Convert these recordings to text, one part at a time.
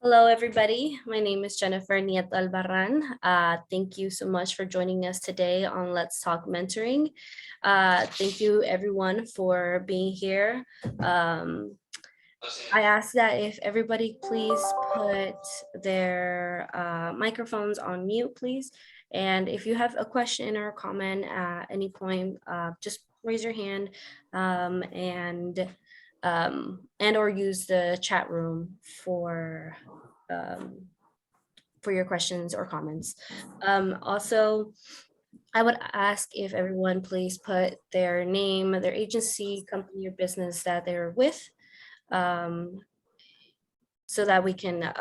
Hello, everybody. My name is Jennifer Nieto-Albarran. Thank you so much for joining us today on Let's Talk Mentoring. Thank you, everyone, for being here. I ask that if everybody please put their microphones on mute, please. And if you have a question or a comment at any point, just raise your hand and or use the chat room for your questions or comments. Also, I would ask if everyone please put their name, their agency, company, or business that they're with, so that we can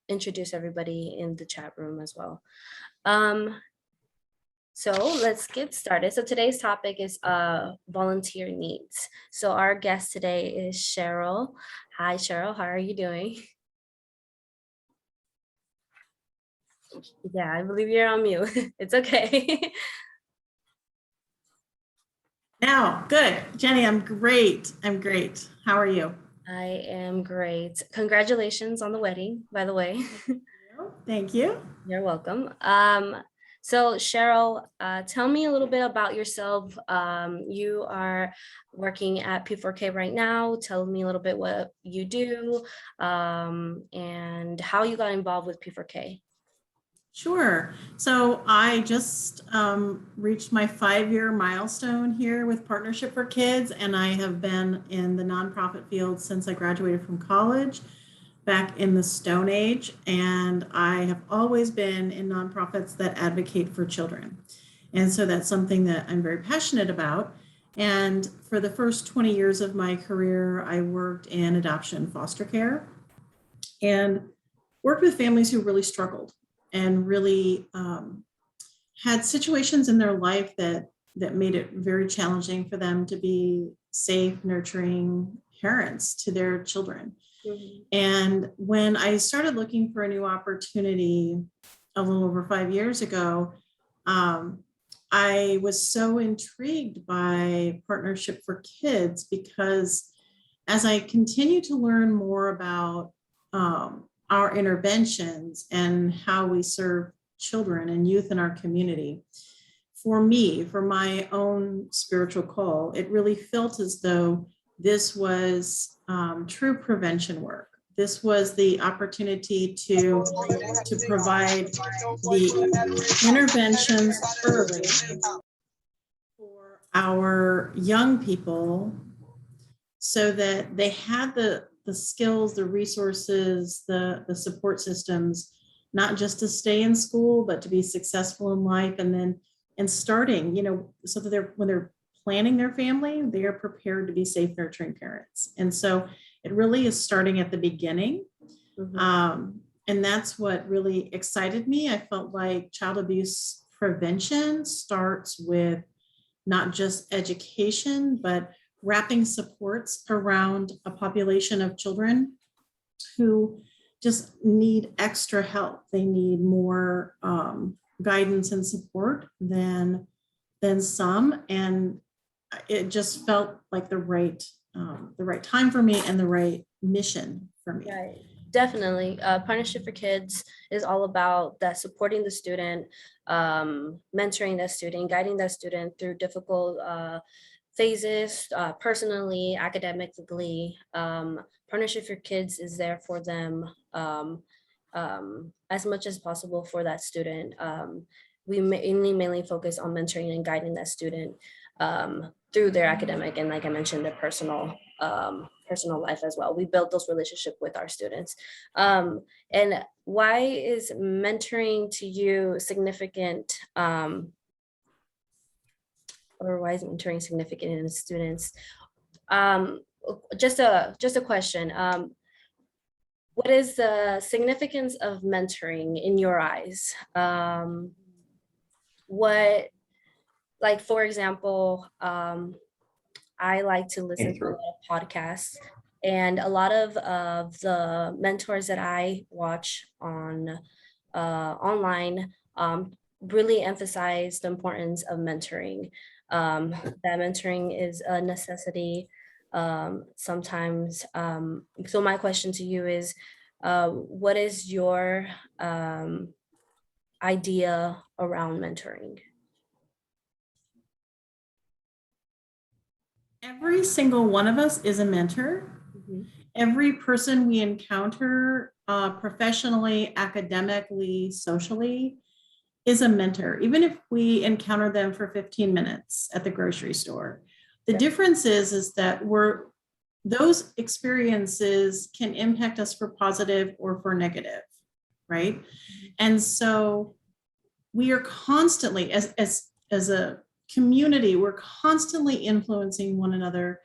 introduce everybody in the chat room as well. So let's get started. So today's topic is volunteer needs. So our guest today is Cheryl. Hi, Cheryl. How are you doing? Yeah, I believe you're on mute. It's okay. Now, good. Jenny, I'm great. How are you? I am great. Congratulations on the wedding, by the way. Thank you. You're welcome. So Cheryl, tell me a little bit about yourself. You are working at P4K right now. Tell me a little bit what you do and how you got involved with P4K. Sure. So I just reached my 5-year milestone here with Partnership for Kids, and I have been in the nonprofit field since I graduated from college back in the Stone Age. And I have always been in nonprofits that advocate for children. And so that's something that I'm very passionate about. And for the first 20 years of my career, I worked in adoption foster care and worked with families who really struggled and really had situations in their life that made it very challenging for them to be safe, nurturing parents to their children. Mm-hmm. And when I started looking for a new opportunity a little over 5 years ago, I was so intrigued by Partnership for Kids because as I continue to learn more about our interventions and how we serve children and youth in our community, for me, for my own spiritual call, it really felt as though this was true prevention work. This was the opportunity to provide the interventions early for our young people so that they had the skills, the resources, the support systems, not just to stay in school, but to be successful in life. And starting, so that when they're planning their family, they are prepared to be safe, nurturing parents. And so it really is starting at the beginning. Mm-hmm. And that's what really excited me. I felt like child abuse prevention starts with not just education, but wrapping supports around a population of children who just need extra help. They need more guidance and support than some, and it just felt like the right time for me and the right mission for me. Right. Definitely. Partnership for Kids is all about that, supporting the student, mentoring that student, guiding that student through difficult phases, personally, academically. Partnership for Kids is there for them as much as possible for that student. We mainly focus on mentoring and guiding that student through their academic and, like I mentioned, their personal life as well. We build those relationships with our students. And why is mentoring to you significant? Or why is mentoring significant in students? Just a question. What is the significance of mentoring in your eyes? Like, for example, I like to listen to a lot of podcasts, and a lot of the mentors that I watch on online really emphasize the importance of mentoring. That mentoring is a necessity sometimes. So my question to you is, What is your idea around mentoring? Every single one of us is a mentor. Mhm. Every person we encounter professionally, academically, socially is a mentor, even if we encounter them for 15 minutes at the grocery store. The difference is that those experiences can impact us for positive or for negative, right? And so we are constantly, as a community, we're constantly influencing one another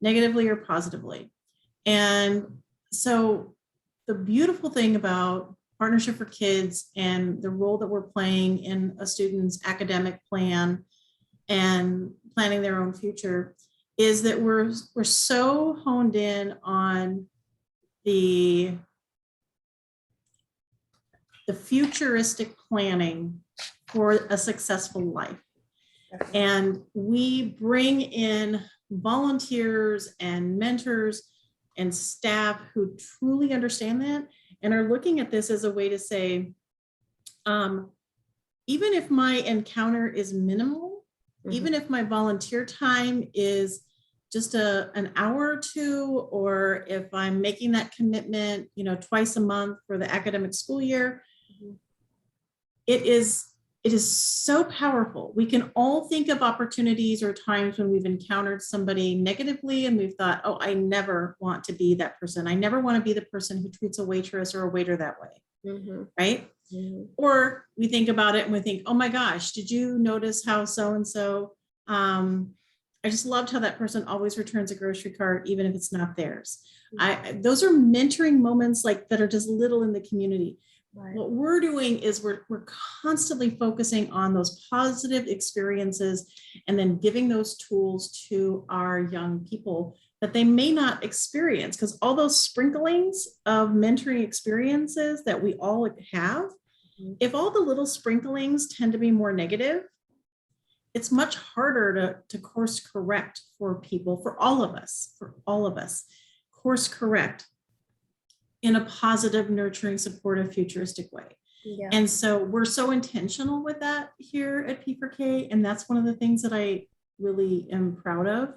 negatively or positively. And so the beautiful thing about Partnership for Kids and the role that we're playing in a student's academic plan and planning their own future is that we're so honed in on the futuristic planning for a successful life. And we bring in volunteers and mentors and staff who truly understand that and are looking at this as a way to say, even if my encounter is minimal, even if my volunteer time is just an hour or two, or if I'm making that commitment, twice a month for the academic school year, it is so powerful. We can all think of opportunities or times when we've encountered somebody negatively and we've thought, oh, I never want to be that person. I never want to be the person who treats a waitress or a waiter that way. Right? Or we think about it and we think, oh my gosh, did you notice how so-and-so, I just loved how that person always returns a grocery cart, even if it's not theirs. Those are mentoring moments that are just little in the community. Right. What we're doing is we're constantly focusing on those positive experiences and then giving those tools to our young people that they may not experience, because all those sprinklings of mentoring experiences that we all have, if all the little sprinklings tend to be more negative, it's much harder to course correct for people, for all of us, course correct in a positive, nurturing, supportive, futuristic way. Yeah. And so we're so intentional with that here at P4K. And that's one of the things that I really am proud of.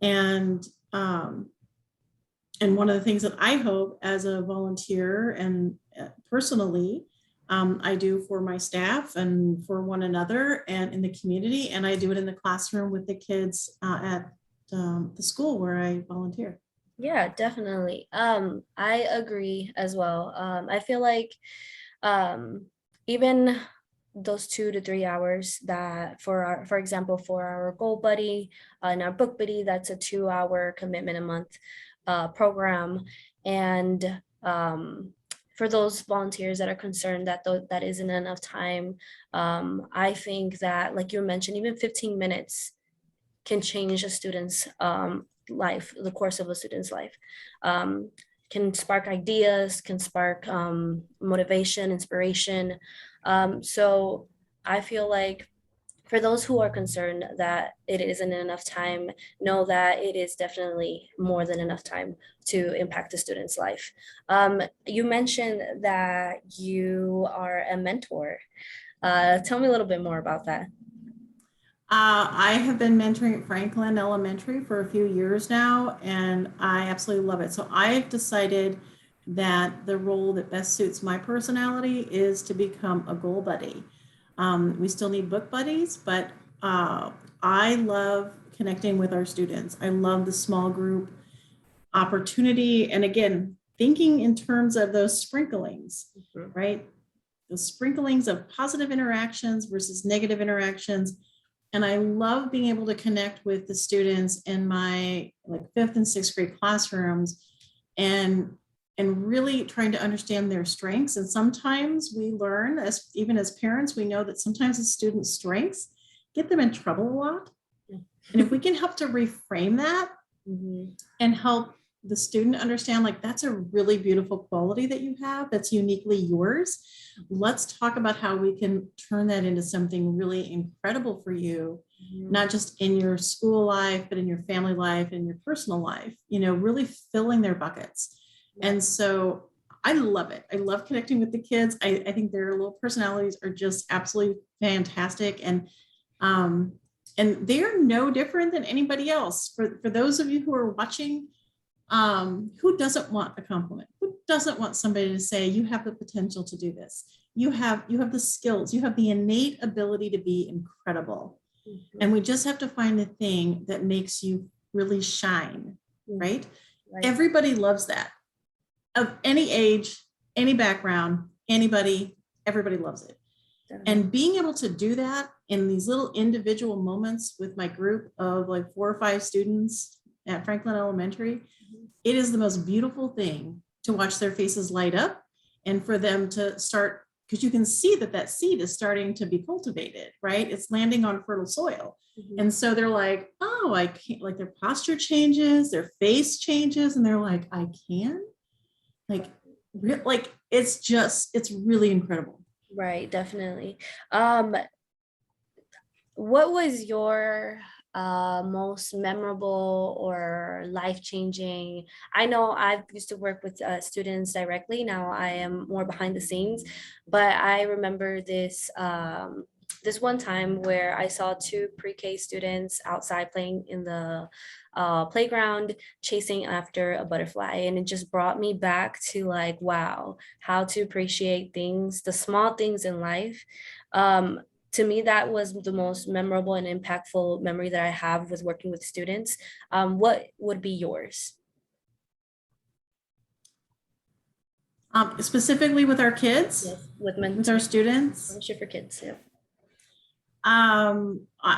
And one of the things that I hope as a volunteer and personally, I do for my staff and for one another and in the community. And I do it in the classroom with the kids at the school where I volunteer. Yeah, definitely. I agree as well. I feel like even those 2 to 3 hours that for example, for our goal buddy and our book buddy, that's a 2-hour commitment a month program. And for those volunteers that are concerned that that isn't enough time, I think that, like you mentioned, even 15 minutes can change a student's life, the course of a student's life. Can spark ideas, can spark motivation, inspiration. So I feel like for those who are concerned that it isn't enough time, know that it is definitely more than enough time to impact a student's life. You mentioned that you are a mentor. Tell me a little bit more about that. I have been mentoring at Franklin Elementary for a few years now, and I absolutely love it. So I've decided that the role that best suits my personality is to become a goal buddy. We still need book buddies, but I love connecting with our students. I love the small group opportunity. And again, thinking in terms of those sprinklings, right? The sprinklings of positive interactions versus negative interactions. And I love being able to connect with the students in my 5th and 6th grade classrooms and really trying to understand their strengths. And sometimes we learn, even as parents, we know that sometimes the students' strengths get them in trouble a lot. And if we can help to reframe that and help the student understand, that's a really beautiful quality that you have that's uniquely yours. Let's talk about how we can turn that into something really incredible for you, not just in your school life, but in your family life and your personal life, really filling their buckets. And so I love it. I love connecting with the kids. I think their little personalities are just absolutely fantastic. And they're no different than anybody else. For those of you who are watching, who doesn't want a compliment? Who doesn't want somebody to say, you have the potential to do this? You have the skills, you have the innate ability to be incredible. Mm-hmm. And we just have to find the thing that makes you really shine, right? Right. Everybody loves that. Of any age, any background, anybody, everybody loves it. Definitely. And being able to do that in these little individual moments with my group of like 4 or 5 students at Franklin Elementary, it is the most beautiful thing to watch their faces light up and for them to start, because you can see that seed is starting to be cultivated, right? It's landing on fertile soil. Mm-hmm. And so they're like, oh, I can't, like their posture changes, their face changes, and they're like, I can? Like it's really incredible. Right, definitely. What was your most memorable or life-changing? I know I've used to work with students directly. Now I am more behind the scenes, but I remember this this one time where I saw 2 pre-K students outside playing in the playground, chasing after a butterfly, and it just brought me back to like, wow, how to appreciate things, the small things in life. To me, that was the most memorable and impactful memory that I have with working with students. What would be yours? Specifically with our kids? Yes, with our students? Mentorship for kids, yeah.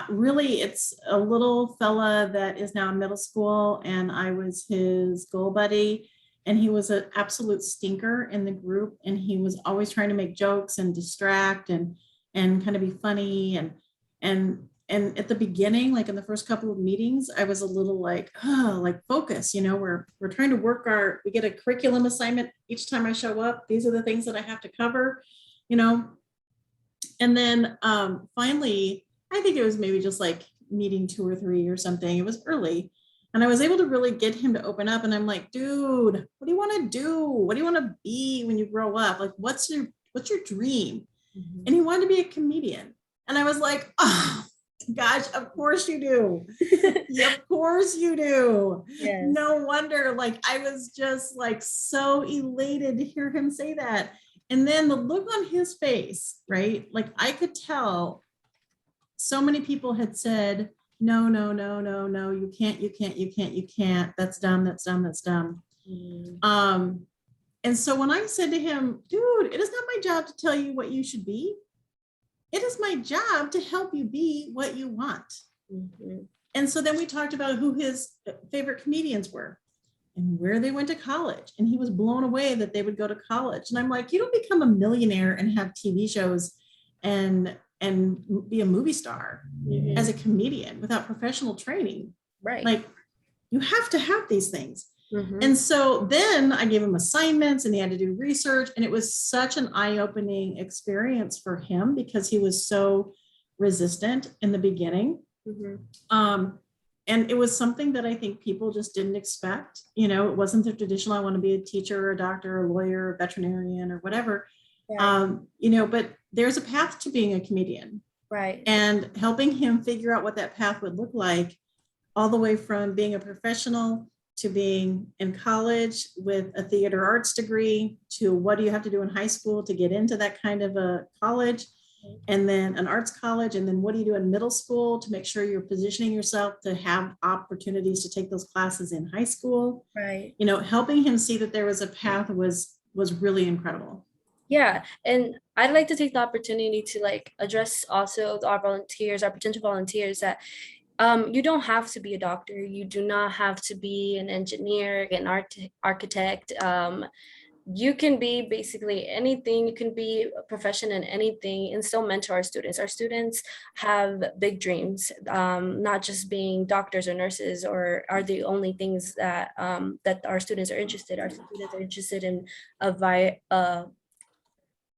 Really, it's a little fella that is now in middle school, and I was his goal buddy, and he was an absolute stinker in the group, and he was always trying to make jokes and distract and kind of be funny. And at the beginning, like in the first couple of meetings, I was a little like, oh, like focus, we're trying to work we get a curriculum assignment each time I show up. These are the things that I have to cover, And then finally, I think it was maybe just like meeting 2 or 3 or something. It was early. And I was able to really get him to open up. And I'm like, dude, what do you want to do? What do you want to be when you grow up? Like, what's your dream? Mm-hmm. And he wanted to be a comedian. And I was like, oh, gosh, of course you do. Yeah, of course you do. Yes. No wonder. Like, I was just like so elated to hear him say that. And then the look on his face, right? Like I could tell so many people had said, no, you can't. That's dumb. Mm-hmm. And so when I said to him, dude, it is not my job to tell you what you should be. It is my job to help you be what you want. Mm-hmm. And so then we talked about who his favorite comedians were and where they went to college. And he was blown away that they would go to college. And I'm like, you don't become a millionaire and have TV shows and be a movie star mm-hmm. as a comedian without professional training. Right. Like you have to have these things. Mm-hmm. And so then I gave him assignments and he had to do research. And it was such an eye-opening experience for him because he was so resistant in the beginning. Mm-hmm. And it was something that I think people just didn't expect. It wasn't the traditional, I want to be a teacher or a doctor or a lawyer or veterinarian or whatever. Right. But there's a path to being a comedian. Right. And helping him figure out what that path would look like, all the way from being a professional to being in college with a theater arts degree, to what do you have to do in high school to get into that kind of a college, and then an arts college, and then what do you do in middle school to make sure you're positioning yourself to have opportunities to take those classes in high school. Right. Helping him see that there was a path was really incredible. Yeah, and I'd like to take the opportunity to address also our potential volunteers, that you don't have to be a doctor. You do not have to be an engineer, an architect. You can be basically anything. You can be a profession in anything and still mentor our students. Our students have big dreams, not just being doctors or nurses or are the only things that our students are interested. Our students are interested in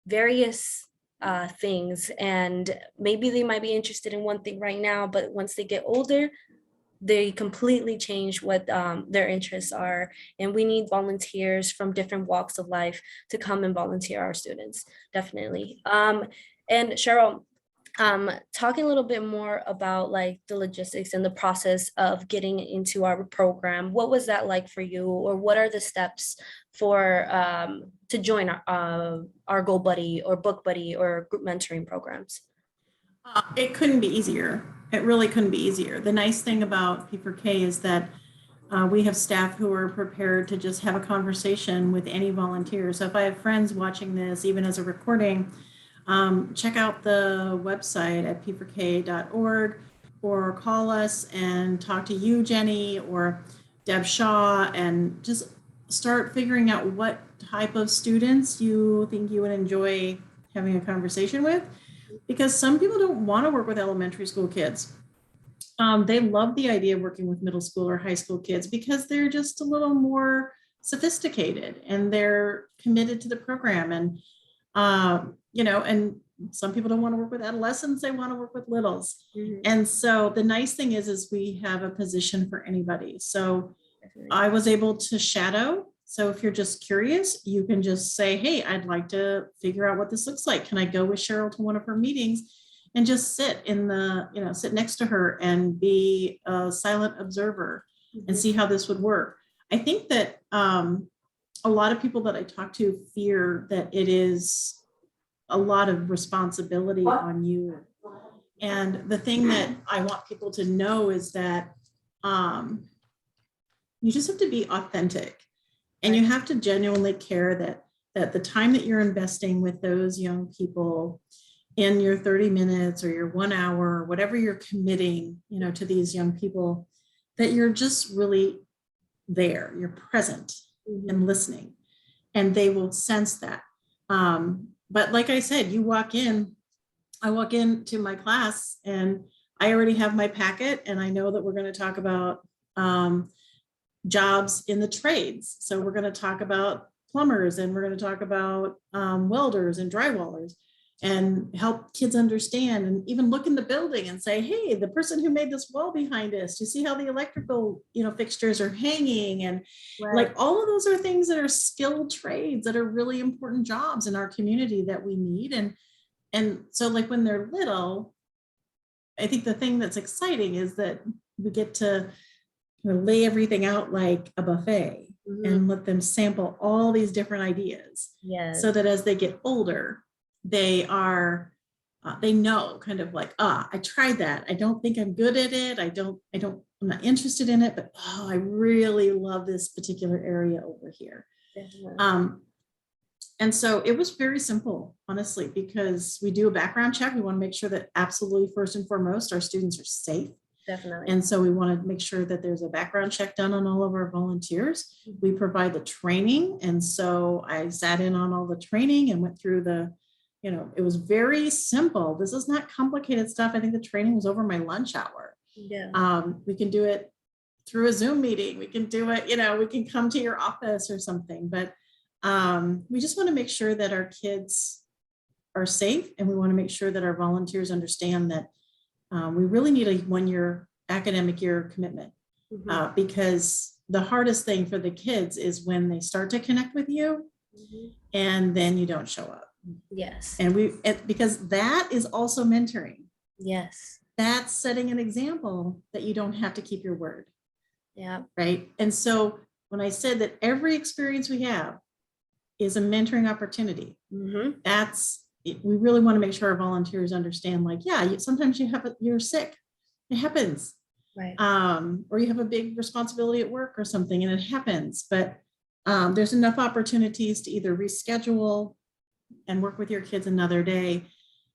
various things, and maybe they might be interested in one thing right now, but once they get older, they completely change what their interests are. And we need volunteers from different walks of life to come and volunteer our students, definitely. And Cheryl, talking a little bit more about like the logistics and the process of getting into our program, what was that like for you, or what are the steps for to join our Goal Buddy or Book Buddy or group mentoring programs? It couldn't be easier. It really couldn't be easier. The nice thing about P4K is that we have staff who are prepared to just have a conversation with any volunteer. So if I have friends watching this, even as a recording, check out the website at p4k.org, or call us and talk to you, Jenny, or Deb Shaw, and just start figuring out what type of students you think you would enjoy having a conversation with. Because some people don't want to work with elementary school kids. They love the idea of working with middle school or high school kids because they're just a little more sophisticated and they're committed to the program. And, and some people don't want to work with adolescents, they want to work with littles. Mm-hmm. And so the nice thing is we have a position for anybody. So I was able to shadow. So if you're just curious, you can just say, hey, I'd like to figure out what this looks like. Can I go with Cheryl to one of her meetings and just sit sit next to her and be a silent observer and see how this would work? I think that a lot of people that I talk to fear that it is a lot of responsibility on you. And the thing that I want people to know is that you just have to be authentic. And you have to genuinely care that the time that you're investing with those young people in your 30 minutes or your 1 hour, or whatever you're committing, to these young people, that you're just really there, you're present and listening, and they will sense that. But like I said, I walk into my class and I already have my packet and I know that we're going to talk about jobs in the trades. So we're going to talk about plumbers and we're going to talk about welders and drywallers, and help kids understand, and even look in the building and say, hey, the person who made this wall behind us, you see how the electrical fixtures are hanging, and like all of those are things that are skilled trades that are really important jobs in our community that we need. And so like when they're little, I think the thing that's exciting is that we get to lay everything out like a buffet and let them sample all these different ideas. Yes. So that as they get older, they know kind of like, I tried that. I don't think I'm good at it. I'm not interested in it, but I really love this particular area over here. And so it was very simple, honestly, because we do a background check. We want to make sure that absolutely first and foremost, our students are safe. Definitely. And so we want to make sure that there's a background check done on all of our volunteers. We provide the training. And so I sat in on all the training and went through it was very simple. This is not complicated stuff. I think the training was over my lunch hour. Yeah. We can do it through a Zoom meeting. We can do it, we can come to your office or something, but we just want to make sure that our kids are safe. And we want to make sure that our volunteers understand that we really need a 1-year academic year commitment, because the hardest thing for the kids is when they start to connect with you and then you don't show up. Yes. And because that is also mentoring. Yes. That's setting an example that you don't have to keep your word. Yeah. Right. And so when I said that every experience we have is a mentoring opportunity, we really want to make sure our volunteers understand, like, sometimes you're sick. It happens. Right. Or you have a big responsibility at work or something, and it happens. But there's enough opportunities to either reschedule and work with your kids another day.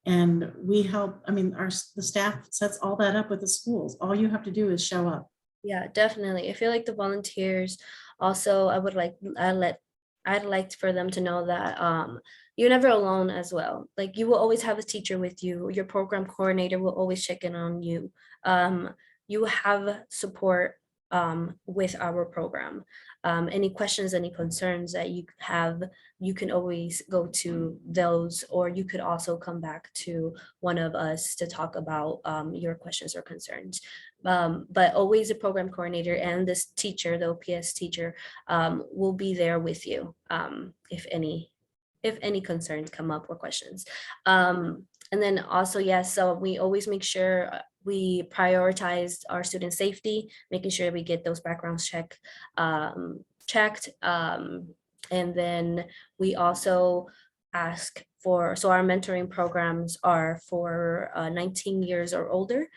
And we help, the staff sets all that up with the schools. All you have to do is show up. Yeah, definitely. I feel like the volunteers also, I'd like for them to know that you're never alone as well. Like, you will always have a teacher with you. Your program coordinator will always check in on you. You have support with our program. Any questions, any concerns that you have, you can always go to those, or you could also come back to one of us to talk about your questions or concerns. But always the program coordinator and this teacher, the OPS teacher, will be there with you if any concerns come up or questions. And then also, yes, so we always make sure we prioritize our student safety, making sure we get those backgrounds checked. And then we also ask for, so our mentoring programs are for 19 years or older.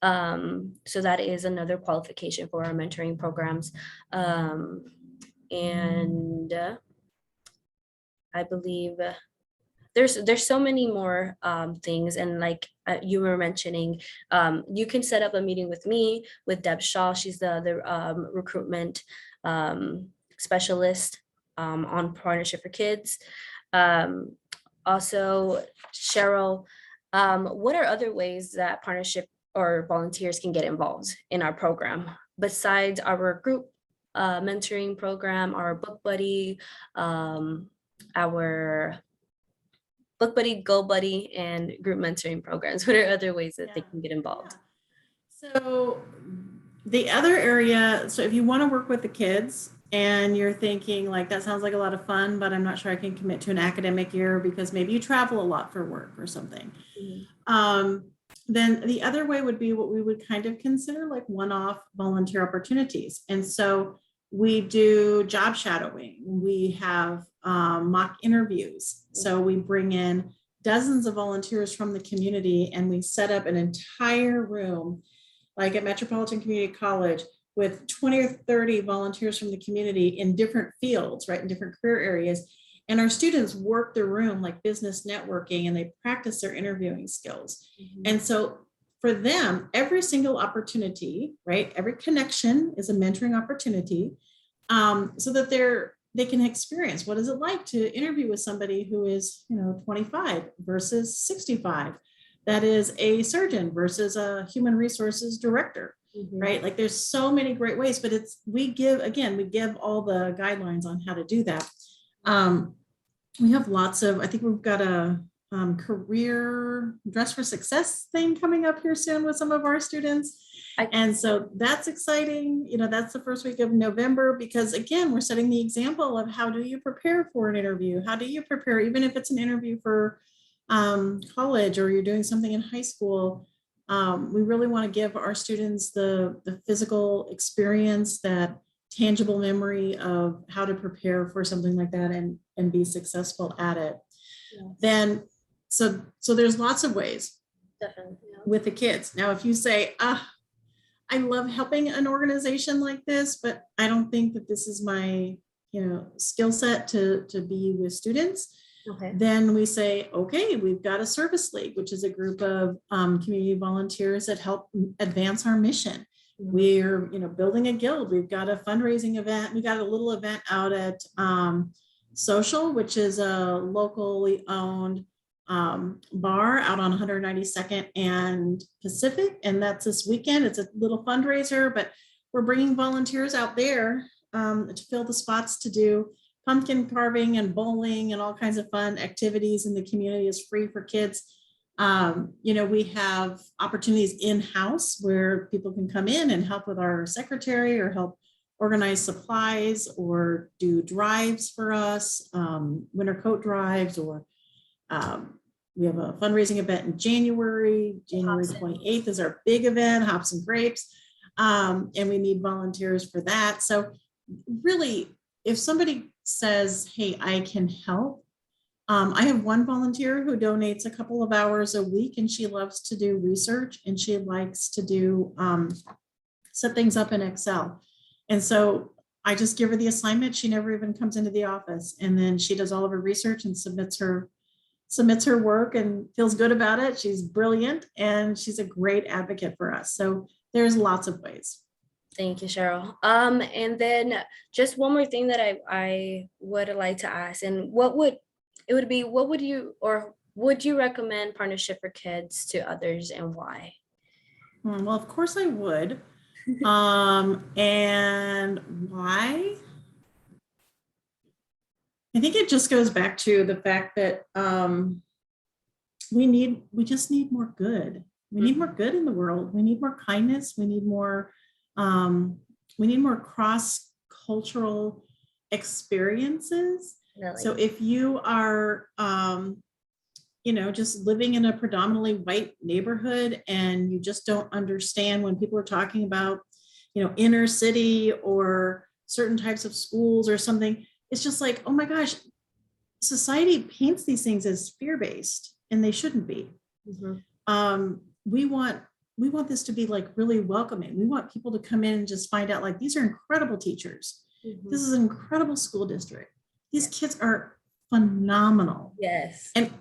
So that is another qualification for our mentoring programs. And I believe there's so many more things, and like you were mentioning, you can set up a meeting with me, with Deb Shaw. She's the recruitment specialist on Partnership for Kids. Also, Cheryl, what are other ways that partnership or volunteers can get involved in our program besides our group mentoring program, our book buddy, our Book Buddy, Go Buddy, and group mentoring programs? What are other ways that they can get involved? So the other area, so if you want to work with the kids and you're thinking like, that sounds like a lot of fun, but I'm not sure I can commit to an academic year because maybe you travel a lot for work or something. Then the other way would be what we would kind of consider like one-off volunteer opportunities. And so we do job shadowing. We have mock interviews. So we bring in dozens of volunteers from the community and we set up an entire room, like at Metropolitan Community College, with 20 or 30 volunteers from the community in different fields, right, in different career areas. And our students work the room like business networking, and they practice their interviewing skills. And so for them, every single opportunity, right, every connection is a mentoring opportunity, so that they can experience what is it like to interview with somebody who is, 25 versus 65. That is a surgeon versus a human resources director, right? Like there's so many great ways, but we give all the guidelines on how to do that. We have lots of, I think we've got a career dress for success thing coming up here soon with some of our students. And so that's exciting. That's the first week of November, because again, we're setting the example of how do you prepare for an interview? How do you prepare, even if it's an interview for college or you're doing something in high school? We really want to give our students the physical experience, that tangible memory of how to prepare for something like that and be successful at it. Yes. Then, so there's lots of ways. Definitely. With the kids. Now, if you say, I love helping an organization like this, but I don't think that this is my, skill set to be with students. Okay. Then we say, okay, we've got a service league, which is a group of community volunteers that help advance our mission. We're, building a guild. We've got a fundraising event. We got a little event out at Social, which is a locally owned bar out on 192nd and Pacific. And that's this weekend. It's a little fundraiser, but we're bringing volunteers out there to fill the spots to do pumpkin carving and bowling and all kinds of fun activities. And the community is free for kids. We have opportunities in-house where people can come in and help with our secretary or help organize supplies or do drives for us, winter coat drives, or we have a fundraising event in January 28th is our big event, Hops and Grapes. And we need volunteers for that. So really, if somebody says, hey, I can help, I have one volunteer who donates a couple of hours a week, and she loves to do research and she likes to do set things up in Excel. And so I just give her the assignment. She never even comes into the office, and then she does all of her research and submits her work and feels good about it. She's brilliant and she's a great advocate for us. So there's lots of ways. Thank you, Cheryl. And then just one more thing that I would like to ask, and would you recommend Partnership for Kids to others, and why? Well, of course I would. And why? I think it just goes back to the fact that we just need more good. We need more good in the world. We need more kindness. Um, we need more cross-cultural experiences. Really. So if you are just living in a predominantly white neighborhood and you just don't understand when people are talking about, inner city or certain types of schools or something, it's just like, oh my gosh, society paints these things as fear-based and they shouldn't be. Mm-hmm. We want this to be like really welcoming. We want people to come in and just find out like these are incredible teachers. Mm-hmm. This is an incredible school district. These kids are phenomenal. Yes. And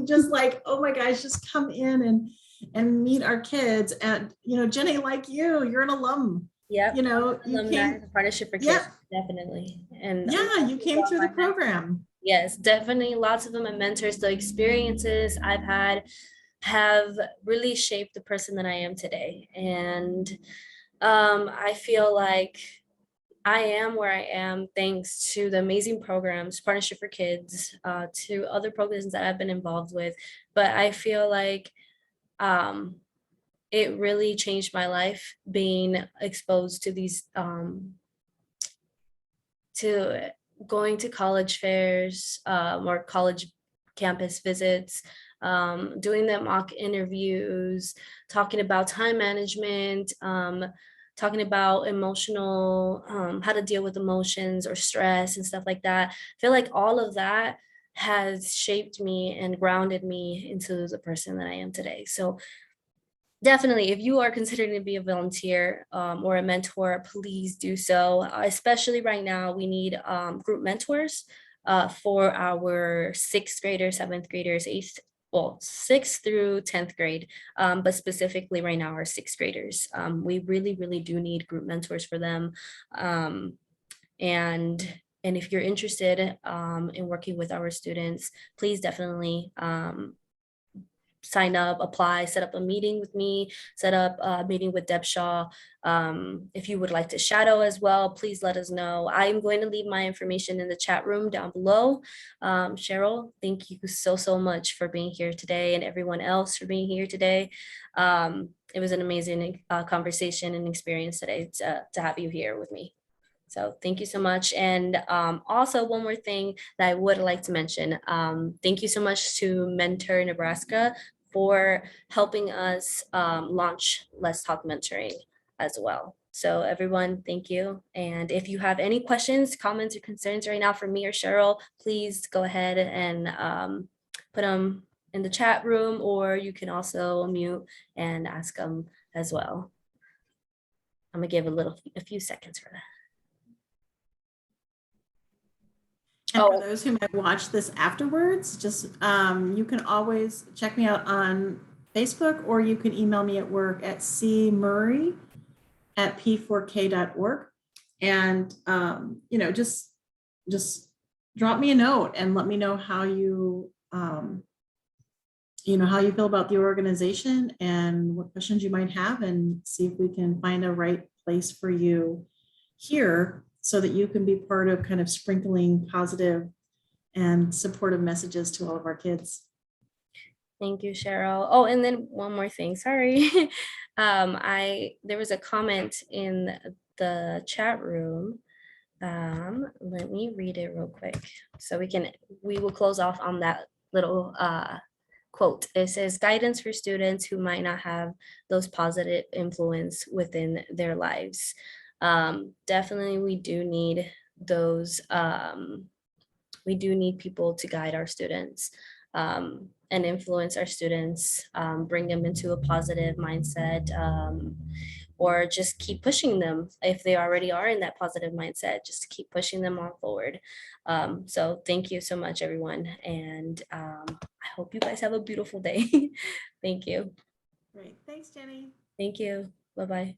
just like, oh my gosh, just come in and meet our kids. And Jenny, like you're an alum. Yep. You Alumni, came, the Partnership for Kids, yeah, definitely. And yeah, you came through the program. yes, definitely. Lots of them are mentors. The experiences I've had have really shaped the person that I am today. And I feel like I am where I am thanks to the amazing programs, Partnership for Kids, to other programs that I've been involved with. But I feel like um, it really changed my life being exposed to these, to going to college fairs or college campus visits, doing the mock interviews, talking about time management, talking about emotional, how to deal with emotions or stress and stuff like that. I feel like all of that has shaped me and grounded me into the person that I am today. So definitely, if you are considering to be a volunteer or a mentor, please do so. Especially right now, we need group mentors for our sixth graders, seventh graders, eighth, well, sixth through 10th grade, but specifically right now, our sixth graders. We really, really do need group mentors for them. Um, and if you're interested in working with our students, please definitely sign up, apply, set up a meeting with me, set up a meeting with Deb Shaw. If you would like to shadow as well, please let us know. I'm going to leave my information in the chat room down below. Cheryl, thank you so, so much for being here today and everyone else for being here today. It was an amazing conversation and experience today to have you here with me. So thank you so much. And also one more thing that I would like to mention. Thank you so much to Mentor Nebraska for helping us launch Let's Talk Mentoring as well. So everyone, thank you. And if you have any questions, comments, or concerns right now for me or Cheryl, please go ahead and put them in the chat room, or you can also mute and ask them as well. I'm gonna give a few seconds for that. And for those who might watch this afterwards, just you can always check me out on Facebook, or you can email me at work at cmurray@p4k.org. And just drop me a note and let me know how you how you feel about the organization and what questions you might have, and see if we can find a right place for you here so that you can be part of kind of sprinkling positive and supportive messages to all of our kids. Thank you, Cheryl. Oh, and then one more thing, sorry. There was a comment in the chat room. Let me read it real quick. So we will close off on that little quote. It says, guidance for students who might not have those positive influence within their lives. Definitely we do need those, we do need people to guide our students and influence our students, bring them into a positive mindset, or just keep pushing them if they already are in that positive mindset, just to keep pushing them on forward. So thank you so much, everyone. And I hope you guys have a beautiful day. Thank you. Great. Thanks, Jenny. Thank you. Bye-bye.